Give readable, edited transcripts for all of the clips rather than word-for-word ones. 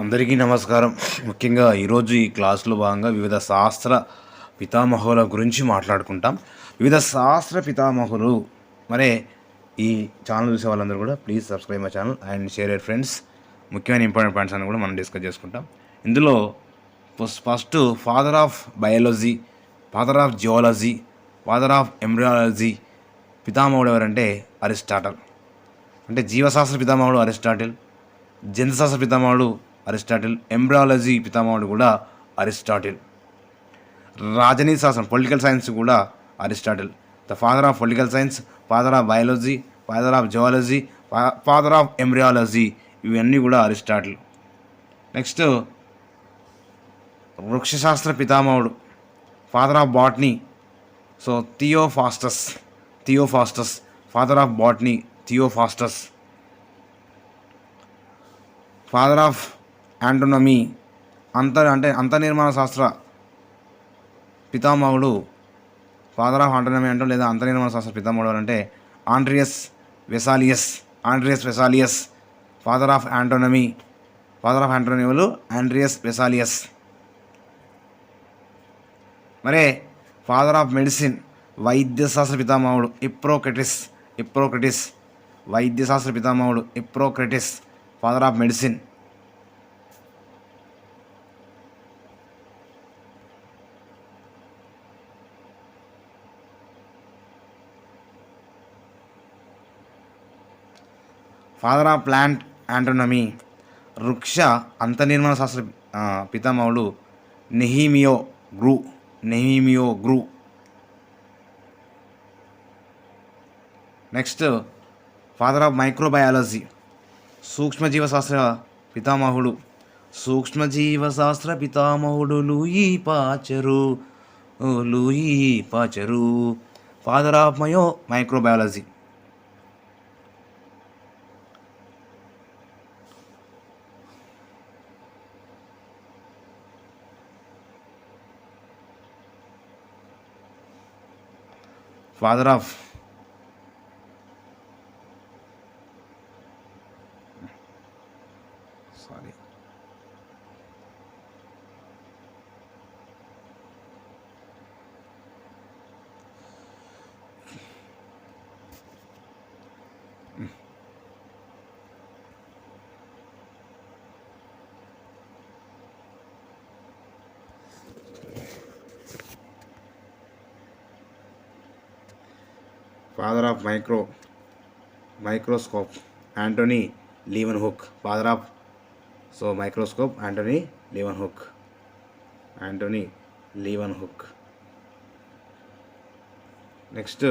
అందరికీ నమస్కారం. ముఖ్యంగా ఈరోజు ఈ క్లాస్లో భాగంగా వివిధ శాస్త్ర పితామహుల గురించి మాట్లాడుకుంటాం. వివిధ శాస్త్ర పితామహులు మరే ఈ ఛానల్ చూసే వాళ్ళందరూ కూడా please subscribe my channel and share your friends. ముఖ్యమైన ఇంపార్టెంట్ పాయింట్స్ అని కూడా మనం డిస్కస్ చేసుకుంటాం. ఇందులో first father of biology, father of geology, father of embryology పితామహుడు ఎవరంటే అరిస్టాటిల్. అంటే జీవశాస్త్ర పితామహుడు అరిస్టాటిల్, జంతుశాస్త్ర పితామహుడు అరిస్టాటిల్, ఎంబ్రియాలజీ పితామహుడు కూడా అరిస్టాటిల్, రాజనీతి శాస్త్రం పొలిటికల్ సైన్స్ కూడా Aristotle. The father of political science, father of biology, father of geology, father of embryology ఇవన్నీ కూడా అరిస్టాటిల్. నెక్స్ట్ వృక్షశాస్త్ర పితామహుడు father of botany, so Theophrastus, father of botany Theophrastus. Father of anatomy అంతర్నిర్మాణ శాస్త్ర పితామహుడు, father of ఆంటోనమీ అంటాం లేదా అంతర్నిర్మాణ శాస్త్ర పితామహుడు అంటే Andreas Vesalius. Father of anatomy ఎవరు? Andreas Vesalius. మరే ఫాదర్ ఆఫ్ మెడిసిన్ వైద్యశాస్త్ర పితామహుడు హిప్పోక్రటిస్. వైద్యశాస్త్ర పితామహుడు Hippocrates, father of medicine. Father of plant anatomy, వృక్ష అంతర్నిర్మాణ శాస్త్ర పితామహుడు Nehemiah Grew. Next father of microbiology, సూక్ష్మజీవశాస్త్ర పితామహుడు Louis Pasteur, father of microbiology. Father of father of microscope Antony Leeuwenhoek. Father of microscope Antony Leeuwenhoek. Next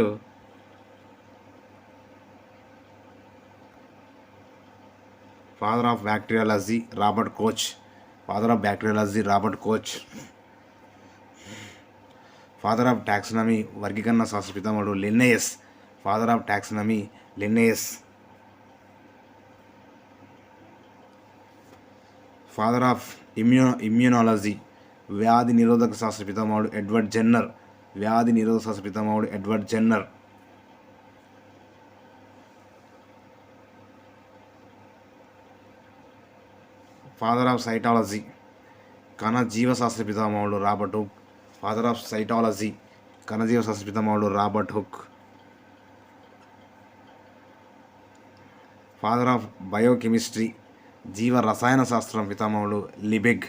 father of bacteriology Robert Koch. Father of taxonomy వర్గీకరణ శాస్త్ర పితామహుడు Linnaeus. Father of taxonomy Linnaeus. Father of immunology వ్యాధి నిరోధక శాస్త్ర పితామహుడు Edward Jenner. Father of cytology కణజీవ శాస్త్ర పితామహుడు Robert Hooke. Father of cytology కణజీవ శాస్త్ర పితామహుడు Robert Hooke. Father of biochemistry జీవ రసాయన శాస్త్రం పితామహుడు Liebig.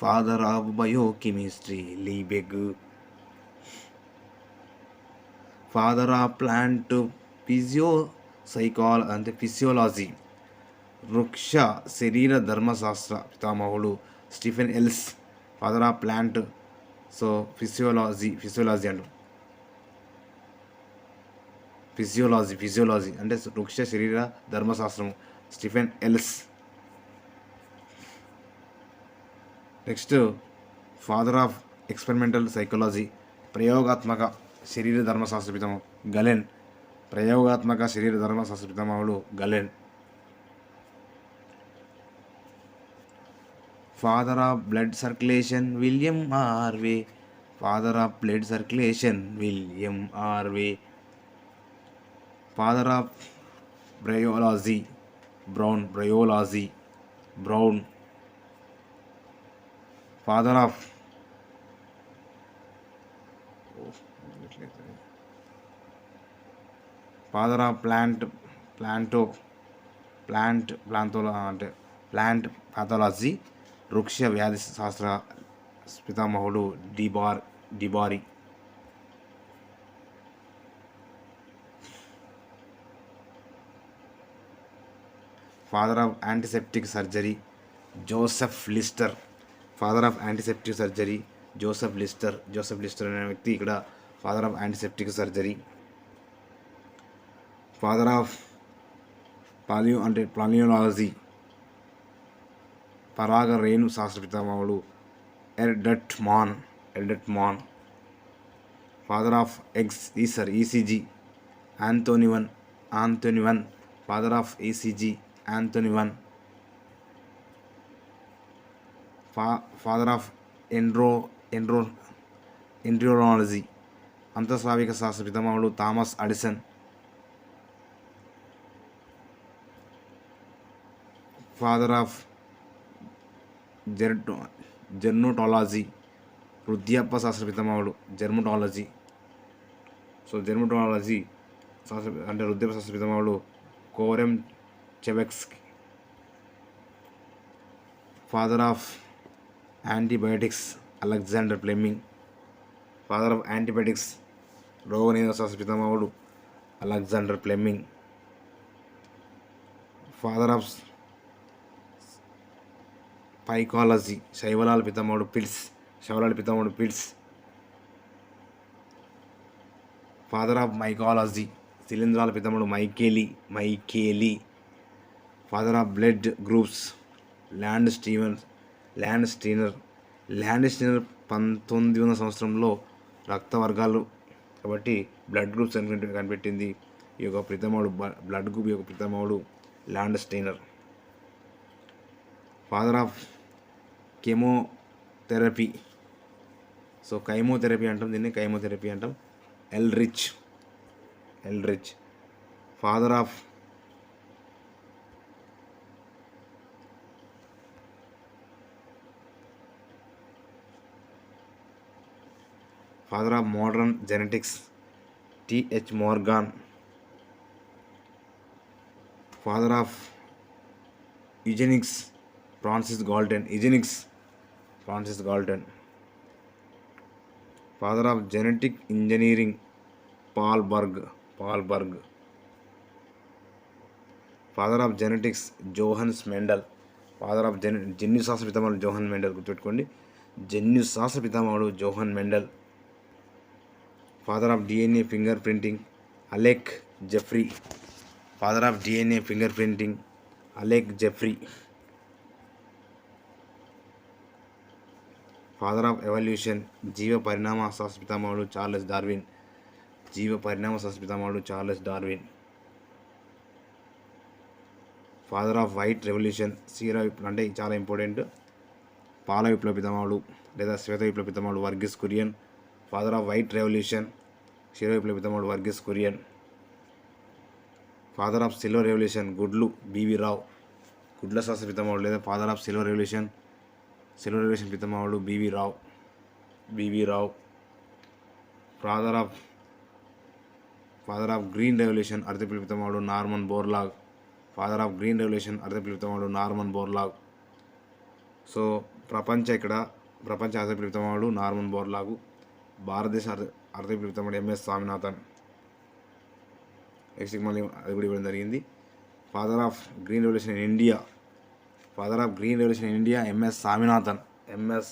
Father of biochemistry Liebig. Father of plant physiology వృక్ష శరీర ధర్మశాస్త్ర పితామహుడు Stephen Hales. Father of plant physiology అంటారు. ఫిజియోలాజీ అంటే వృక్ష శరీర ధర్మశాస్త్రం Stephen Hales. Next father of experimental psychology ప్రయోగాత్మక శరీర ధర్మశాస్త్ర పితామహుడు Galen. Father of blood circulation William Harvey. Father of blood circulation, William Harvey. Father of bryology Brown. Father of plant pathology వృక్ష వ్యాధి శాస్త్ర పితామహుడు de Bary. Father of antiseptic surgery Joseph Lister. Joseph Lister అనే వ్యక్తి ఇక్కడ father of antiseptic surgery. Father of palynology పరాగ రేణు శాస్త్ర పితామహుడు Erdtman. Father of ECG Einthoven. Father of ECG Einthoven. Father of endocrinology అంతఃస్రావిక శాస్త్ర పితామహుడు Thomas Edison. Father of gerontology వృద్ధాప్య శాస్త్ర పితామహుడు జెర్మటాలజీ శాస్త్ర అంటే వృద్ధాప్య శాస్త్ర పితామహుడు Korenchevsky. Father of antibiotics Alexander Fleming. రోగనిరోధక శాస్త్ర పితామహుడు Alexander Fleming. Father of phycology శైవలాల పితామహుడు పిల్స్. ఫాదర్ ఆఫ్ మైకాలజీ శిలీంధ్రాల పితామహుడు Micheli. Father of blood groups Landsteiner. 1900 సంవత్సరంలో రక్త వర్గాలు కాబట్టి బ్లడ్ గ్రూప్స్ కనిపెట్టింది ఈ యొక్క పితామహుడు. బ్లడ్ గ్రూప్ యొక్క పితామహుడు Landsteiner. Father of chemotherapy chemotherapy అంటాం. Ehrlich. Father of modern genetics T H Morgan. Father of eugenics Francis Galton. Father of genetic engineering Paul Berg. Father of genetics Johannes Mendel. Father of జన్యు శాస్త్ర పితామహుడు Johann Mendel. గుర్తుపెట్టుకోండి, జన్యు శాస్త్ర పితామహుడు Johann Mendel. Father of DNA fingerprinting Alec Jeffrey. Father of evolution జీవ పరిణామ శాస్త్ర పితామహుడు Charles Darwin. Father of white revolution క్షీర విప్లవం అంటే చాలా ఇంపార్టెంట్. పాల విప్లవ పితామహుడు లేదా శ్వేత విప్లవ పితామహుడు Verghese Kurien. Father of white revolution క్షీర విప్లవ పితామహుడు Verghese Kurien. Father of silver revolution B V Rao. గుడ్ల శాస్త్ర పితామహుడు లేదా ఫాదర్ ఆఫ్ సిల్వర్ రెవల్యూషన్ పితామహుడు B V Rao. Father of green revolution అర్థపిల్ల పితామహుడు నార్మన్ బోర్లాగ్. సో ప్రపంచ అర్థపిల్ల పితామహుడు నార్మన్ బోర్లాగు. భారతదేశ అర్థపిల్ల పితామహుడు ఎంఎస్ స్వామినాథన్. నెక్స్ట్ మళ్ళీ అది కూడా ఇవ్వడం జరిగింది. Father of green revolution in India M S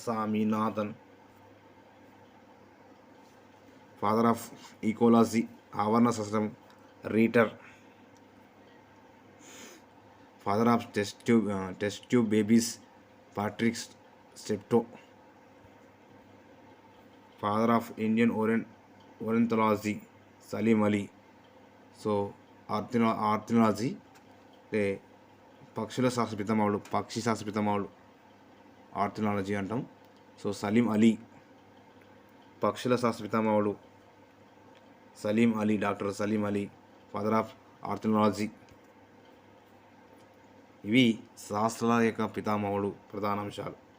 Swaminathan. Father of ecology ఆవరణ శాస్త్రం Reiter. Father of test tube babies Patrick Steptoe. Father of Indian ornithology Salim Ali. So ornithology అంటే పక్షి శాస్త్ర పితామహుడు ఆర్థినాలజీ అంటాం. సో పక్షుల శాస్త్ర పితామహుడు doctor Salim Ali. Father of ornithology. ఇవి శాస్త్రాల యొక్క పితామహుడు ప్రధాన అంశాలు.